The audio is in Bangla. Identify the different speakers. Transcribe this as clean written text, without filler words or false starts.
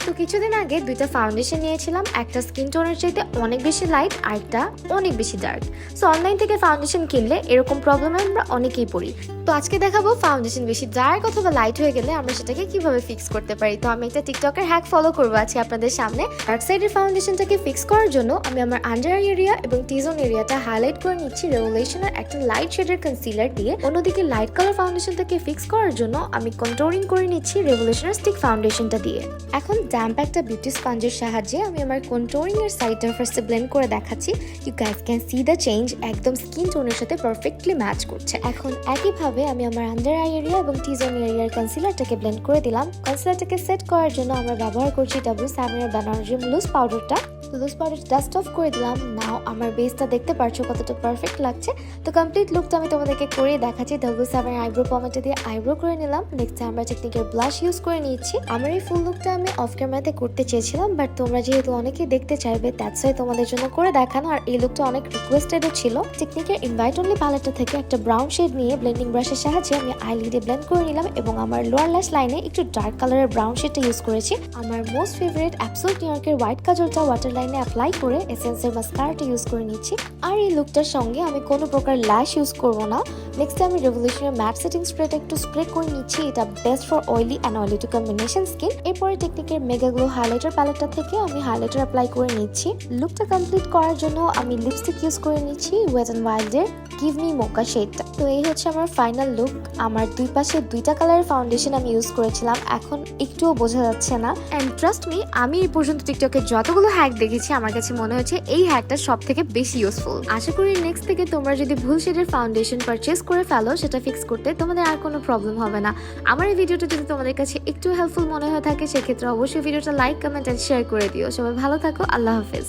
Speaker 1: তো কিছুদিন আগে দুইটা ফাউন্ডেশন নিয়েছিলাম, একটা স্কিন টোনের চাইতে অনেক বেশি লাইট আর একটা অনেক বেশি ডার্ক। সো অনলাইন থেকে ফাউন্ডেশন কিনলে এরকম প্রবলেমে আমরা অনেকেই পড়ি। তো আজকে দেখাবো ফাউন্ডেশন বেশি ডার্ক অথবা লাইট হয়ে গেলে আমরা সেটাকে কিভাবে ফিক্স করতে পারি। তো আমি একটা টিকটকের হ্যাক ফলো করবো আজকে আপনাদের সামনে। ডার্ক সাইডের ফাউন্ডেশনটাকে ফিক্স করার জন্য আমি আমার আন্ডার আই এরিয়া এবং টি জোন এরিয়াটা হাইলাইট করে নিচ্ছি রেভোলিউশনের একটা লাইট শেডের কনসিলার দিয়ে। অন্যদিকে লাইট কালার ফাউন্ডেশনটাকে ফিক্স করার জন্য আমি কন্ট্রোলিং করে নিচ্ছি রেভোলিউশনের স্টিক ফাউন্ডেশনটা দিয়ে। এখন ড্যাম্প একটা বিউটি স্পঞ্জের সাহায্যে আমি আমার কন্ট্রোলিং এর সাইডটা ফার্স্টে ব্লেন্ড করে দেখাচ্ছি। You guys can see the change, একদম স্কিন টোনের সাথে পারফেক্টলি ম্যাচ করছে। এখন একইভাবে আমি আমার আন্ডার আই এরিয়া এবং টি জোন এরিয়ার কনসিলারটাকে ব্লেন্ড করে দিলাম। কনসিলারটাকে সেট করার জন্য আমরা ব্যবহার করছি W7 এর বানার্জিম লুজ পাউডারটা। লুজ পাউডার ডাস্ট অফ করে দিলাম। নাও আমার বেসটা দেখতে পারছো কতটা পারফেক্ট লাগছে। তো কমপ্লিট লুকটা আমি তোমাদেরকে করে দেখাচ্ছি। W7 এর আইব্রো পমেটা দিয়ে আইব্রো করে নিলাম। নেক্সট আমরা টেকনিকের ব্লাশ ইউজ করে নিচ্ছি। আমার এই ফুল লুকটা আমি অফ ক্যামেরাতে করতে চেয়েছিলাম, বাট তোমরা যেহেতু অনেকেই দেখতে চাইবে, দ্যাটস ওয়াই তোমাদের জন্য করে দেখানো। আর এই লুকটা অনেক রিকোয়েস্টেডও ছিল। টেকনিকের ইনভাইট অনলি প্যালেটটা থেকে একটা ব্রাউন শেড নিয়ে ব্লেন্ডিং ব্রাশের সাহায্যে আমি আইলিডে ব্লেন্ড করে নিলাম এবং আমার লোয়ার ল্যাশ লাইনে একটু ডার্ক কালারের ব্রাউন শেডটা ইউজ করেছি। আমার মোস্ট ফেভারিট অ্যাবসোলিউট নিউইয়র্কের হোয়াইট কাজলটা ওয়াটার লাইনে অ্যাপ্লাই করে এসেন্সের মাস্কারাটা ইউজ করে নিচ্ছি। আর এই লুকটার সঙ্গে আমি কোনো প্রকার ল্যাশ ইউজ করবো না। নেক্সট আমি রেভোলিউশনের ম্যাট সেটিং স্প্রেটা একটু স্প্রে করে নিচ্ছি। এটা best for oily and oily two combination skin. এরপরে টেকনিকের মেগা গ্লো হাইলাইটার প্যালেটটা থেকে আমি হাইলাইটার অ্যাপ্লাই করে নিচ্ছি। লুকটা কমপ্লিট করার জন্য আমি লিপস্টিক ইউজ করে নিচ্ছি ওয়েট অ্যান্ড ওয়াইল্ডের গিভ মি মোকা শেডটা। তো এই হচ্ছে আমার ফাইনাল লুক। আমার দুই পাশে দুইটা কালারের ফাউন্ডেশন আমি ইউজ করেছিলাম, এখন একটুও বোঝা যাচ্ছে না। অ্যান্ড ট্রাস্ট মি, আমি এই পর্যন্ত টিকটকে যতগুলো হ্যাক দেখেছি আমার কাছে মনে হচ্ছে এই হ্যাকটা সব থেকে বেশি ইউজফুল। আশা করি নেক্সট থেকে তোমরা যদি ভুল শেডের ফাউন্ডেশন পারচেস করে ফেলো, সেটা ফিক্স করতে তোমাদের আর কোনো প্রবলেম হবে না। আমার এই ভিডিওটা যদি তোমাদের কাছে একটু হেল্পফুল মনে হয়ে থাকে, সেক্ষেত্রে অবশ্যই ভিডিওটা লাইক, কমেন্ট এন্ড শেয়ার করে দিও। সবাই ভালো থাকো, আল্লাহ হাফেজ।